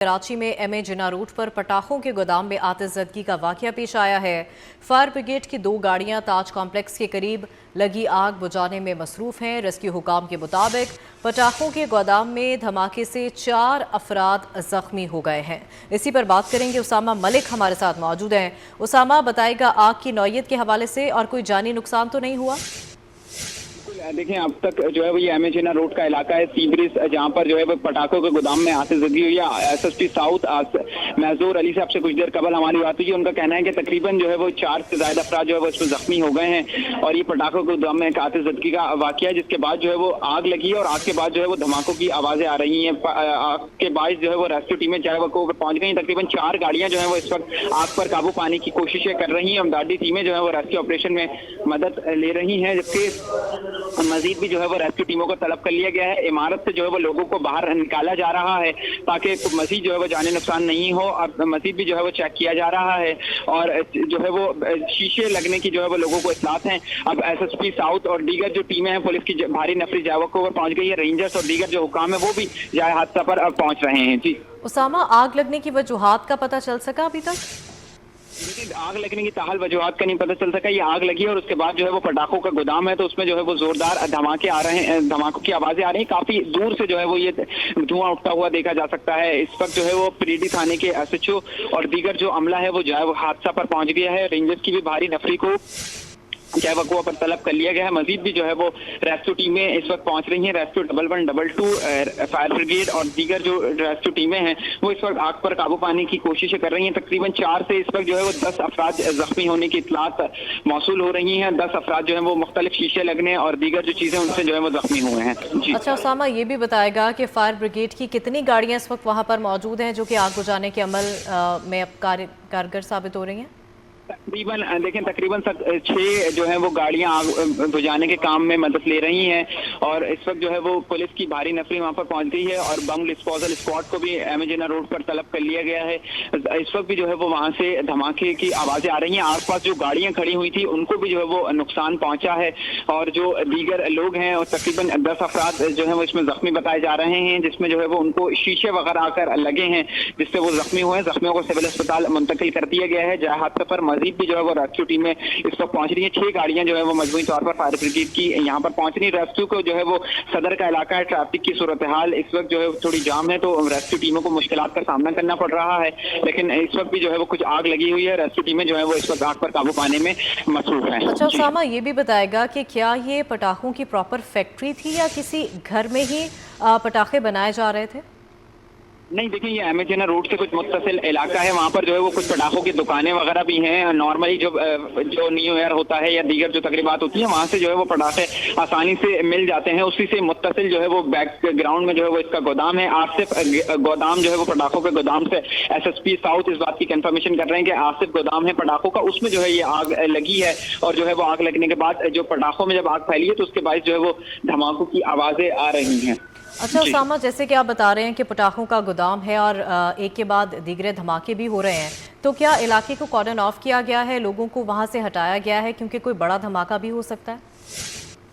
कराची में एमए जिन्ना रोड पर पटाखों के गोदाम में आतिशज़दगी का वाकया पेश आया है। फायर ब्रिगेड की 2 गाड़ियां ताज कॉम्प्लेक्स के करीब लगी आग बुझाने में मसरूफ हैं। रेस्क्यू हुकाम के मुताबिक पटाखों के गोदाम में धमाके से 4 अफराद जख्मी हो गए हैं। इसी पर बात करेंगे, उसामा मलिक हमारे साथ मौजूद हैं। उसामा, बताएगा आग की नौयत के हवाले से और कोई जानी नुकसान तो नहीं हुआ? देखिए, अब तक जो है वो ये एमए जिन्ना रोड का इलाका है, सी ब्रिज, जहाँ पर जो है वो पटाखों के गोदाम में आतिशज़दगी हुई है। एसएसपी साउथ महजूर अली साहब से कुछ देर कबल हमारी बात हुई। उनका कहना है कि तकरीबन जो है वो 4 से ज्यादा अफराद जो है वो इसमें जख्मी हो गए हैं और ये पटाखों के गोदाम में एक आतिशज़दगी का वाकया है, जिसके बाद जो है वो आग लगी है और आग के बाद जो है वो धमाकों की आवाजें आ रही हैं। आग के बाद जो है वो रेस्क्यू टीमें जो है वो पहुंच गई। तकरीबन 4 गाड़ियां जो है वो इस वक्त आग पर काबू पाने की कोशिशें कर रही हैं। अमदादी टीमें जो है वो रेस्क्यू ऑपरेशन में मदद ले रही हैं, जबकि मजीद भी जो है वो रेस्क्यू टीमों को तलब कर लिया गया है। इमारत से जो है वो लोगों को बाहर निकाला जा रहा है ताकि मजीद जो है वो जाने नुकसान नहीं हो। अब मजीद भी जो है वो चेक किया जा रहा है और जो है वो शीशे लगने की जो है वो लोगों को इत्तलात हैं। अब एसएसपी साउथ और दीगर जो टीमें हैं पुलिस की भारी नफरी जावकों पर पहुंच गई है। रेंजर्स और दीगर जो हुकाम है वो भी जाए हादसा पर अब पहुंच रहे हैं। जी उसामा, आग लगने की वजूहात का पता चल सका अभी तक? देखिए, आग लगने की ताहाल वजूहात का नहीं पता चल सका। ये आग लगी और उसके बाद जो है वो पटाखों का गोदाम है तो उसमें जो है वो जोरदार धमाके आ रहे हैं, धमाकों की आवाजें आ रही हैं। काफी दूर से जो है वो ये धुआं उठता हुआ देखा जा सकता है। इस वक्त जो है वो पीरीडी थाने के एसएचओ और दीगर जो अमला है वो जो है वो हादसा पर पहुंच गया है। रेंजर्स की भी भारी नफरी को वकुआ पर तलब कर लिया गया है। मजीद भी जो है वो रेस्क्यू टीमें इस वक्त पहुंच रही हैं। रेस्क्यू 1112 फायर ब्रिगेड और दीगर जो रेस्क्यू टीमें हैं वो इस वक्त आग पर काबू पाने की कोशिशें कर रही हैं। तकरीबन 4 से इस वक्त जो है वो 10 अफराद जख्मी होने की इतलात मौसूल हो रही हैं। 10 अफराद जो है वो मुख्तलिफ शीशे लगने और दीगर जो चीजें उनसे जो है वो जख्मी हुए हैं। जी अच्छा उसामा, ये भी बताएगा कि फायर ब्रिगेड की कितनी गाड़ियां इस वक्त वहां पर मौजूद हैं जो कि आग बुझाने के अमल में अब कारगर साबित हो रही हैं? तकरीबन 6 जो है वो गाड़ियां आग बुझाने के काम में मदद ले रही हैं और इस वक्त जो है वो पुलिस की भारी नफरी वहां पर पहुंच गई है और बम डिस्पोजल स्क्वाड को भी एमए जिन्ना रोड पर तलब कर लिया गया है। इस वक्त भी जो है वो वहां से धमाके की आवाजें आ रही हैं। आसपास जो गाड़ियां खड़ी हुई थी उनको भी जो है वो नुकसान पहुंचा है और जो दीगर लोग हैं और तकरीबन 10 अफराद जो है वो इसमें जख्मी बताए जा रहे हैं, जिसमें जो है वो उनको शीशे वगैरह आकर लगे हैं जिससे वो जख्मी हुए हैं। जख्मियों को सिविल अस्पताल मुंतकिल कर दिया गया है। जय हादसे पर मजीद भी जो है वो रेस्क्यू टीमें इस वक्त पहुंच रही है। 6 गाड़ियां जो है वो मजबूती तौर पर फायर ब्रिगेड की यहाँ पर पहुंच रही है। रेस्क्यू को जो है वो सदर का इलाका है, ट्रैफिक की सूरत हाल इस वक्त जो है थोड़ी जाम है तो रेस्क्यू टीमों को मुश्किलात का सामना करना पड़ रहा है, लेकिन इस वक्त भी जो है वो कुछ आग लगी हुई है। रेस्क्यू टीमें जो है वो इस वक्त आग पर काबू पाने में मसरूफ है। अच्छा उसामा, ये भी बताएगा कि क्या ये पटाखों की प्रॉपर फैक्ट्री थी या किसी घर में ही पटाखे बनाए जा रहे थे? नहीं, देखिए ये एमए जिन्ना रोड से कुछ मुत्तसिल इलाका है, वहाँ पर जो है वो कुछ पटाखों की दुकानें वगैरह भी हैं। नॉर्मली जो न्यू ईयर होता है या दीगर जो तकरीबात होती है वहाँ से जो है वो पटाखे आसानी से मिल जाते हैं। उसी से मुत्तसिल जो है वो बैकग्राउंड में जो है वो इसका गोदाम है। आसिफ गोदाम जो है वो पटाखों के गोदाम से एसएसपी साउथ इस बात की कंफर्मेशन कर रहे हैं कि आसिफ गोदाम है पटाखों का, उसमें जो है ये आग लगी है और जो है वो आग लगने के बाद जो पटाखों में जब आग फैली है तो उसके बाद जो है वो धमाकों की आवाजें आ रही हैं। अच्छा उसामा, जैसे कि आप बता रहे हैं कि पटाखों का गोदाम है और एक के बाद दीगरे धमाके भी हो रहे हैं, तो क्या इलाके को कॉर्डन ऑफ किया गया है, लोगों को वहां से हटाया गया है क्योंकि कोई बड़ा धमाका भी हो सकता है?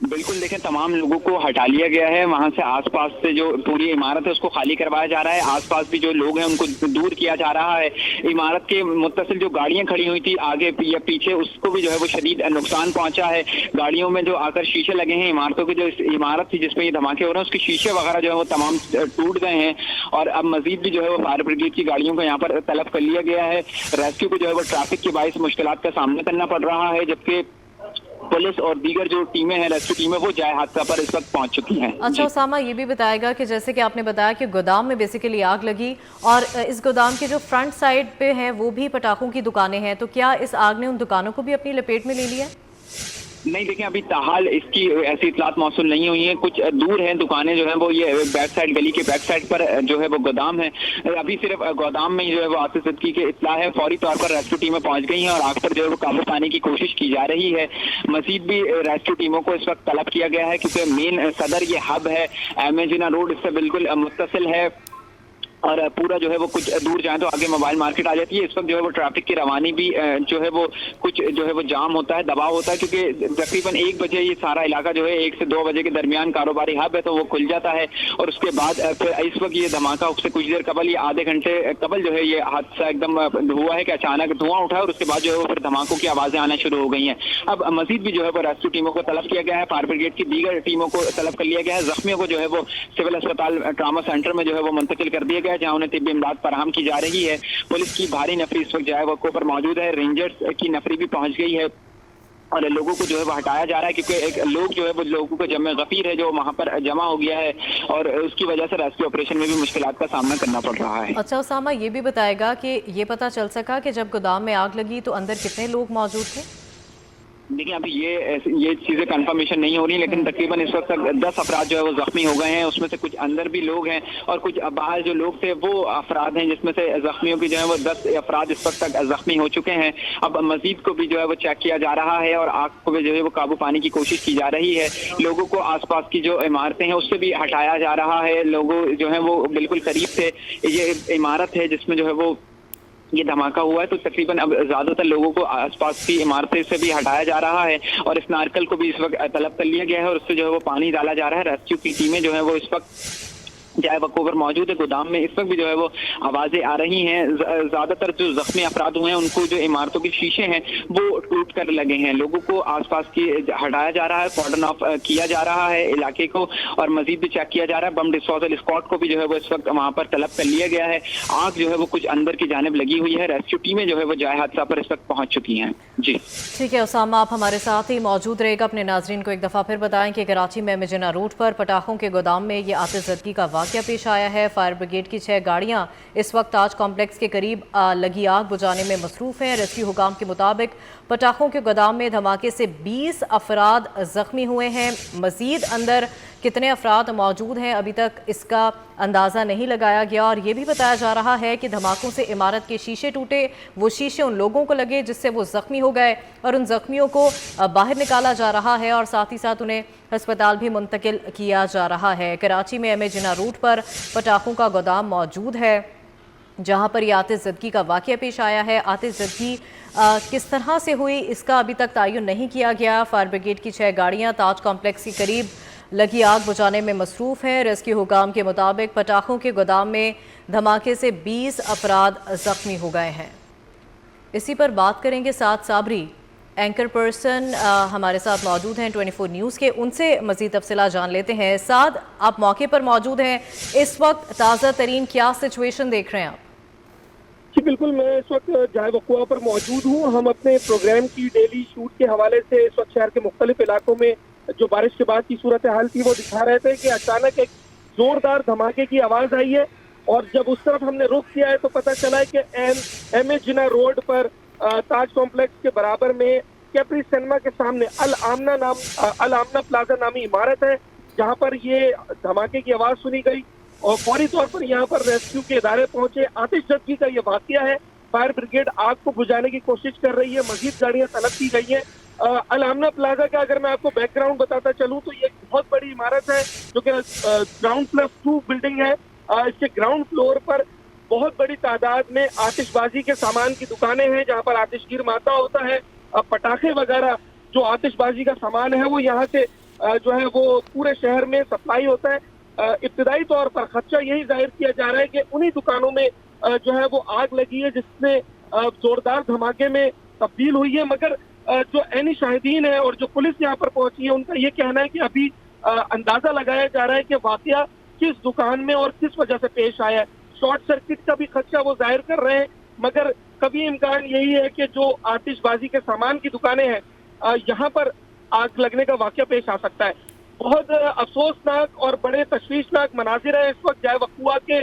बिल्कुल, देखें तमाम लोगों को हटा लिया गया है। वहां से आसपास से जो पूरी इमारत है उसको खाली करवाया जा रहा है। आसपास भी जो लोग हैं उनको दूर किया जा रहा है। इमारत के मुत्तसिल जो गाड़ियां खड़ी हुई थी आगे या पीछे उसको भी जो है वो शदीद नुकसान पहुंचा है। गाड़ियों में जो आकर शीशे लगे हैं, इमारतों की जो इमारत थी जिसमें ये धमाके हो रहे हैं उसके शीशे वगैरह जो है वो तमाम टूट गए हैं और अब मजीद भी जो है वो फायर ब्रिगेड की गाड़ियों को यहाँ पर तलब कर लिया गया है। रेस्क्यू को जो है वो ट्रैफिक के बाइस मुश्किलात का सामना करना पड़ रहा है, जबकि पुलिस और दीगर जो टीमें हैं रेस्क्यू टीमें वो जाए हादसा पर इस वक्त पहुंच चुकी हैं। अच्छा उसामा, ये भी बताएगा कि जैसे कि आपने बताया कि गोदाम में बेसिकली आग लगी और इस गोदाम के जो फ्रंट साइड पे हैं वो भी पटाखों की दुकानें हैं, तो क्या इस आग ने उन दुकानों को भी अपनी लपेट में ले लिया? नहीं, देखिए अभी ताहाल इसकी ऐसी इतलात मौसूल नहीं हुई है। कुछ दूर हैं दुकानें जो है वो ये बैक साइड गली के बैक साइड पर जो है वो गोदाम है। अभी सिर्फ गोदाम में जो है वो आतिशज़दगी की इत्तला है। फौरी तौर पर रेस्क्यू टीमें पहुंच गई हैं और आग पर जो है वो काबू पाने की कोशिश की जा रही है। मजीद भी रेस्क्यू टीमों को इस वक्त तलब किया गया है क्योंकि मेन सदर ये हब है, एमए जिन्ना रोड इससे बिल्कुल मुत्तसिल है और पूरा जो है वो कुछ दूर जाए तो आगे मोबाइल मार्केट आ जाती है। इस वक्त जो है वो ट्रैफिक की रवानी भी जो है वो कुछ जो है वो जाम होता है, दबाव होता है, क्योंकि तकरीबन 1 बजे ये सारा इलाका जो है 1 से 2 बजे के दरमियान कारोबारी हब है तो वो खुल जाता है। और उसके बाद फिर इस वक्त ये धमाका उससे कुछ देर कबल, ये आधे घंटे कबल जो है ये हादसा एकदम हुआ है कि अचानक धुआं उठा और उसके बाद जो है वो फिर धमाकों की आवाजें आना शुरू हो गई हैं। अब मजीद भी जो है वो रेस्क्यू टीमों को तलब किया गया है, फायर ब्रिगेड की दीगर टीमों को तलब कर लिया गया है। जख्मियों को जो है वो सिविल अस्पताल ट्रामा सेंटर में जो है वो मुंतकिल कर दिया गया है, जहां उन्हें तिब्बी इमदाद फराहम की जा रही है। पुलिस की भारी नफरी इस वक्त जो है वो पर मौजूद है, रेंजर्स की नफरी भी पहुंच गई है और लोगों को जो है वो हटाया जा रहा है, क्योंकि एक लोग जो है वो लोगों को जमे गफीर है जो वहां पर जमा हो गया है और उसकी वजह से रेस्क्यू ऑपरेशन में भी मुश्किलात का सामना करना पड़ रहा है। अच्छा उसामा, ये भी बताएगा कि ये पता चल सका कि जब गोदाम में आग लगी तो अंदर कितने लोग मौजूद थे? देखिए अभी ये चीजें कंफर्मेशन नहीं हो रही, लेकिन तकरीबन इस वक्त तक 10 अफराद जो है वो जख्मी हो गए हैं। उसमें से कुछ अंदर भी लोग हैं और कुछ बाहर जो लोग थे वो अफराद हैं, जिसमें से जख्मियों की जो है वो 10 अफराद इस वक्त तक जख्मी हो चुके हैं। अब मजीद को भी जो है वो चेक किया जा रहा है और आग को भी जो है वो काबू पाने की कोशिश की जा रही है। लोगों को आसपास की जो इमारतें हैं उससे भी हटाया जा रहा है। लोगों जो है वो बिल्कुल करीब थे, ये इमारत है जिसमें जो है वो ये धमाका हुआ है, तो तकरीबन अब ज्यादातर लोगों को आसपास की इमारतें से भी हटाया जा रहा है और इस नारकल को भी इस वक्त तलब कर लिया गया है और उससे जो है वो पानी डाला जा रहा है। रेस्क्यू की टीमें जो है वो इस वक्त जाए वक्त पर मौजूद है गोदाम में। इस वक्त भी जो है वो आवाजें आ रही हैं। ज्यादातर जो जख्मी अफराद हुए हैं उनको जो इमारतों के शीशे हैं वो टूट कर लगे हैं। लोगों को आसपास की हटाया जा रहा है, कॉर्डन ऑफ किया जा रहा है इलाके को और मजीद भी चेक किया जा रहा है। बम डिस्पोजल स्क्वाड को भी जो है वो इस वक्त वहां पर तलब कर लिया गया है। आग जो है वो कुछ अंदर की जानिब लगी हुई है। रेस्क्यू टीमें जो है वो जाए हादसा पर इस वक्त पहुंच चुकी हैं। जी ठीक है उसामा, आप हमारे साथ ही मौजूद रहेगा। अपने नाजरीन को एक दफ़ा फिर बताएं कि कराची में मेजिना रोड पर पटाखों के गोदाम में ये आतिशज़दगी का वाक़या पेश आया है। फायर ब्रिगेड की 6 गाड़ियां इस वक्त ताज कॉम्प्लेक्स के करीब लगी आग बुझाने में मसरूफ़ हैं। रेस्क्यू हुकाम के मुताबिक पटाखों के गोदाम में धमाके से 20 अफराद ज़ख्मी हुए हैं। मज़ीद अंदर कितने अफराद मौजूद हैं अभी तक इसका अंदाज़ा नहीं लगाया गया और ये भी बताया जा रहा है कि धमाकों से इमारत के शीशे टूटे, वो शीशे उन लोगों को लगे जिससे वो ज़ख्मी हो गए और उन ज़ख्मियों को बाहर निकाला जा रहा है और साथ ही साथ उन्हें अस्पताल भी मुंतकिल किया जा रहा है। कराची में एम जिना रूट पर पटाखों का गोदाम मौजूद है जहां पर यह आतिशज़दगी का वाक़या पेश आया है। आतिशज़दगी किस तरह से हुई इसका अभी तक तयन नहीं किया गया। फायर ब्रिगेड की 6 गाड़ियां ताज कॉम्प्लेक्स के करीब लगी आग बुझाने में मसरूफ़ है। रेस्क्यू हुकाम के मुताबिक पटाखों के गोदाम में धमाके से 20 अफराद ज़ख्मी हो गए हैं। इसी पर बात करेंगे साथ साबरी एंकर पर्सन हमारे साथ मौजूद हैं 24 न्यूज़ के, उनसे मज़ीद तफसीला जान लेते हैं। साद, आप मौके पर मौजूद हैं, इस वक्त ताज़ा तरीन क्या सिचुएशन देख रहे हैं आप? जी बिल्कुल, मैं इस वक्त जाए वक़ुआ पर मौजूद हूँ। हम अपने प्रोग्राम की डेली शूट के हवाले से इस वक्त शहर के मुख्तलिफ इलाकों में जो बारिश के बाद की सूरत हाल थी वो दिखा रहे थे कि अचानक एक जोरदार धमाके की आवाज़ आई है और जब उस तरफ हमने रुख किया है तो पता चला है कि एम ए जिना रोड पर ताज कॉम्प्लेक्स के बराबर में कैप्री सिनेमा के सामने अल आमना प्लाजा नामी इमारत है, जहाँ पर ये धमाके की आवाज़ सुनी गई और फौरी तौर पर यहाँ पर रेस्क्यू के इदारे पहुंचे। आतिशज़दगी का ये वाक़या है। फायर ब्रिगेड आग को बुझाने की कोशिश कर रही है, मजीद गाड़ियां तलब की गई हैं। अल आमना प्लाजा का अगर मैं आपको बैकग्राउंड बताता चलूं तो ये बहुत बड़ी इमारत है जो कि ग्राउंड+2 बिल्डिंग है। इसके ग्राउंड फ्लोर पर बहुत बड़ी तादाद में आतिशबाजी के सामान की दुकानें हैं जहाँ पर आतिशगीर माता होता है। पटाखे वगैरह जो आतिशबाजी का सामान है वो यहाँ से जो है वो पूरे शहर में सप्लाई होता है। इब्तिदाई तौर पर खदशा यही जाहिर किया जा रहा है कि उन्हीं दुकानों में जो है वो आग लगी है जिसने जोरदार धमाके में तब्दील हुई है। मगर जो ऐनी शाहिदीन है और जो पुलिस यहाँ पर पहुंची है उनका ये कहना है कि अभी अंदाजा लगाया जा रहा है कि वाकया किस दुकान में और किस वजह से पेश आया है। शॉर्ट सर्किट का भी खदशा वो जाहिर कर रहे हैं, मगर कभी इम्कान यही है कि जो आतिशबाजी के सामान की दुकानें हैं यहाँ पर आग लगने का वाकया पेश आ सकता है। बहुत अफसोसनाक और बड़े तशवीशनाक मनाजिर है। इस वक्त जाए वक़ुआ के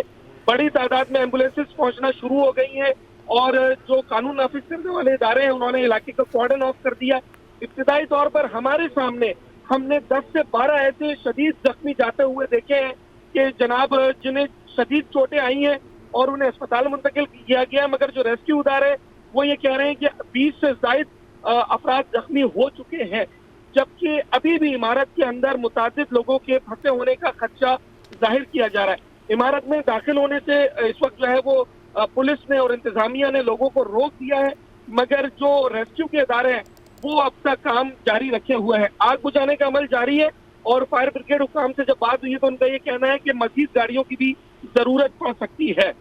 बड़ी तादाद में एम्बुलेंसेस पहुंचना शुरू हो गई हैं और जो कानून नाफिज करने वाले इदारे हैं उन्होंने इलाके का कॉर्डन ऑफ कर दिया। इब्तिदाई तौर पर हमारे सामने हमने 10 से 12 ऐसे शदीद जख्मी जाते हुए देखे हैं कि जनाब जिन्हें शदीद चोटें आई हैं और उन्हें अस्पताल मुंतकिल किया गया, मगर जो रेस्क्यू इदारे हैं वो ये कह रहे हैं कि 20 से ज़ायद अफराद जख्मी हो चुके हैं, जबकि अभी भी इमारत के अंदर मुतादिद लोगों के फंसे होने का खदशा जाहिर किया जा रहा है। इमारत में दाखिल होने से इस वक्त जो है वो पुलिस ने और इंतजामिया ने लोगों को रोक दिया है, मगर जो रेस्क्यू के इदारे हैं वो अब तक काम जारी रखे हुए हैं। आग बुझाने का अमल जारी है और फायर ब्रिगेड हुकाम से जब बात हुई तो उनका ये कहना है कि मजीद गाड़ियों की भी जरूरत पड़ सकती है।